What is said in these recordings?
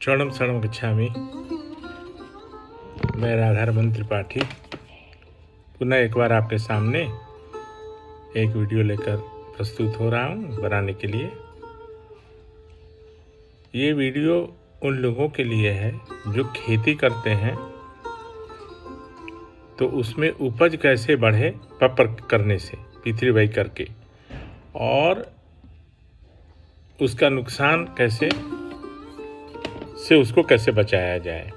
शरणम शरणम गच्छामि। मैं राधारमण त्रिपाठी पुनः एक बार आपके सामने एक वीडियो लेकर प्रस्तुत हो रहा हूँ बनाने के लिए। ये वीडियो उन लोगों के लिए है जो खेती करते हैं, तो उसमें उपज कैसे बढ़े पपर करने से, पितरी बाई करके, और उसका नुकसान कैसे से उसको कैसे बचाया जाए।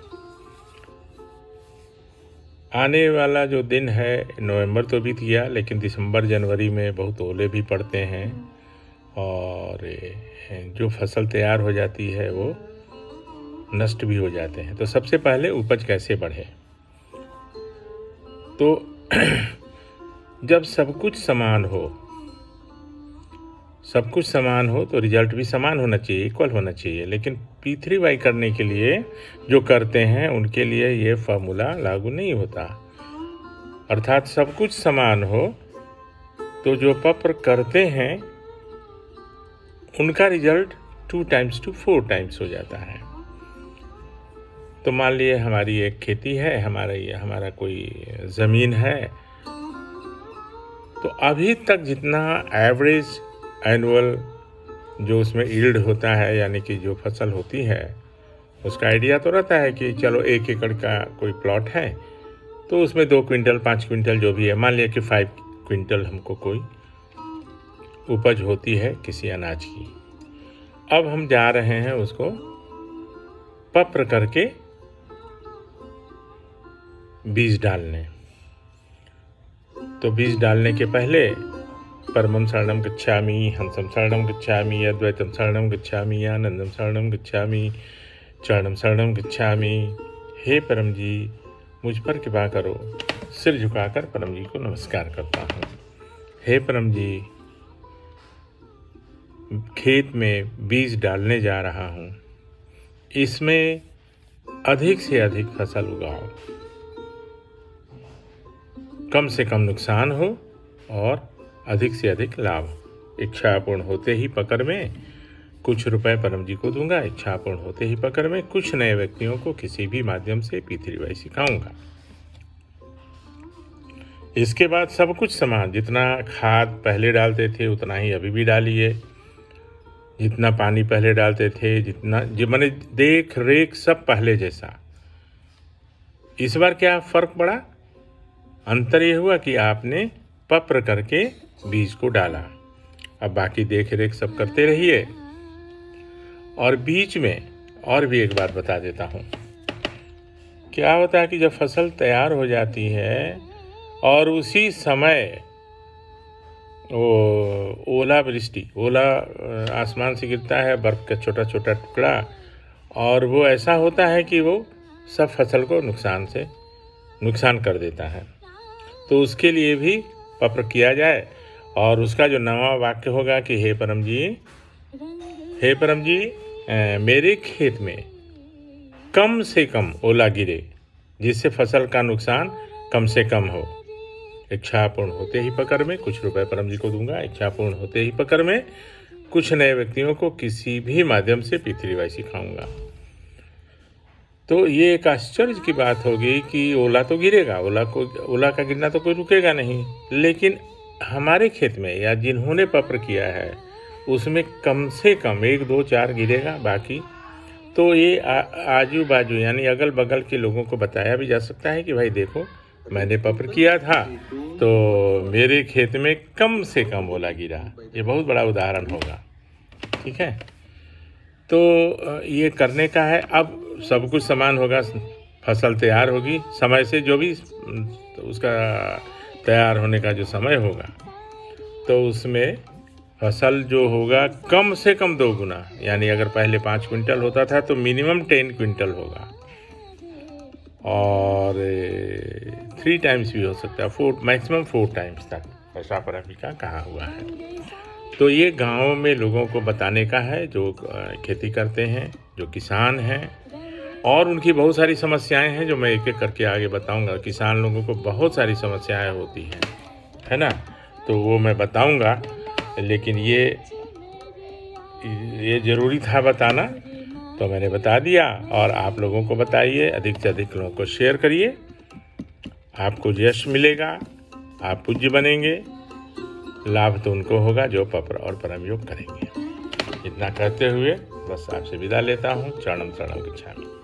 आने वाला जो दिन है, नवंबर तो बीत गया, लेकिन दिसंबर जनवरी में बहुत ओले भी पड़ते हैं और जो फसल तैयार हो जाती है वो नष्ट भी हो जाते हैं। तो सबसे पहले उपज कैसे बढ़े, तो जब सब कुछ समान हो तो रिजल्ट भी समान होना चाहिए, इक्वल होना चाहिए। लेकिन पितरी बाई करने के लिए जो करते हैं उनके लिए ये फार्मूला लागू नहीं होता। अर्थात सब कुछ समान हो तो जो पपर करते हैं उनका रिजल्ट 2 टाइम्स to 4 टाइम्स हो जाता है। तो मान लिए हमारी एक खेती है, हमारा कोई ज़मीन है, तो अभी तक जितना एवरेज एनुअल जो उसमें यील्ड होता है, यानी कि जो फसल होती है, उसका आइडिया तो रहता है कि चलो 1 एकड़ का कोई प्लॉट है तो उसमें 2 क्विंटल 5 क्विंटल जो भी है, मान लिया कि 5 क्विंटल हमको कोई उपज होती है किसी अनाज की। अब हम जा रहे हैं उसको पप्र करके बीज डालने। तो बीज डालने के पहले परमं शरणं गच्छामि, हंसं शरणं गच्छामि, अद्वैतं शरणं गच्छामि, आनंदं शरणं गच्छामि, चरणं शरणं गच्छामि। हे परम जी, मुझ पर कृपा करो। सिर झुकाकर परम जी को नमस्कार करता हूँ। हे परम जी, खेत में बीज डालने जा रहा हूँ, इसमें अधिक से अधिक फसल उगाओ, कम से कम नुकसान हो और अधिक से अधिक लाभ। इच्छा पूर्ण होते ही पकड़ में कुछ रुपए परम जी को दूंगा। इच्छा पूर्ण होते ही पकड़ में कुछ नए व्यक्तियों को किसी भी माध्यम से पितरी बाई सिखाऊंगा। इसके बाद सब कुछ समान, जितना खाद पहले डालते थे उतना ही अभी भी डालिए, जितना पानी पहले डालते थे, जितना मैंने देख रेख सब पहले जैसा। इस बार क्या फर्क पड़ा? अंतर ये हुआ कि आपने पप्र करके बीज को डाला। अब बाकी देख रेख सब करते रहिए। और बीच में और भी एक बात बता देता हूँ। क्या होता है कि जब फसल तैयार हो जाती है और उसी समय वो ओला आसमान से गिरता है, बर्फ़ का छोटा छोटा टुकड़ा, और वो ऐसा होता है कि वो सब फसल को नुकसान कर देता है। तो उसके लिए भी पप्र किया जाए। और उसका जो नवा वाक्य होगा कि हे परम जी, मेरे खेत में कम से कम ओला गिरे, जिससे फसल का नुकसान कम से कम हो। इच्छा पूर्ण होते ही पकड़ में कुछ रुपए परम जी को दूंगा। इच्छा पूर्ण होते ही पकड़ में कुछ नए व्यक्तियों को किसी भी माध्यम से पितरी बाई सिखाऊंगा। तो ये एक आश्चर्य की बात होगी कि ओला तो गिरेगा, ओला का गिरना तो कोई रुकेगा नहीं, लेकिन हमारे खेत में या जिन्होंने पप्र किया है उसमें कम से कम 1 2 4 गिरेगा। बाकी तो ये आजू बाजू यानी अगल बगल के लोगों को बताया भी जा सकता है कि भाई देखो, मैंने पप्र किया था तो मेरे खेत में कम से कम ओला गिरा। ये बहुत बड़ा उदाहरण होगा, ठीक है। तो ये करने का है। अब सब कुछ समान होगा, फसल तैयार होगी समय से, जो भी तो उसका तैयार होने का जो समय होगा, तो उसमें फसल जो होगा कम से कम 2 गुना, यानी अगर पहले 5 क्विंटल होता था तो मिनिमम 10 क्विंटल होगा, और 3 टाइम्स भी हो सकता है, मैक्सिमम 4 टाइम्स तक, ऐसा परम का कहा हुआ है। तो ये गाँव में लोगों को बताने का है जो खेती करते हैं, जो किसान हैं, और उनकी बहुत सारी समस्याएं हैं जो मैं एक एक करके आगे बताऊंगा। किसान लोगों को बहुत सारी समस्याएं होती हैं, है ना, तो वो मैं बताऊंगा। लेकिन ये ज़रूरी था बताना। तो मैंने बता दिया, और आप लोगों को बताइए, अधिक से अधिक लोगों को शेयर करिए। आपको यश मिलेगा, आप पूज्य बनेंगे, लाभ तो उनको होगा जो पपर और परम योग करेंगे। इतना कहते हुए बस आपसे विदा लेता हूँ। चरणम शरणम गच्छामि।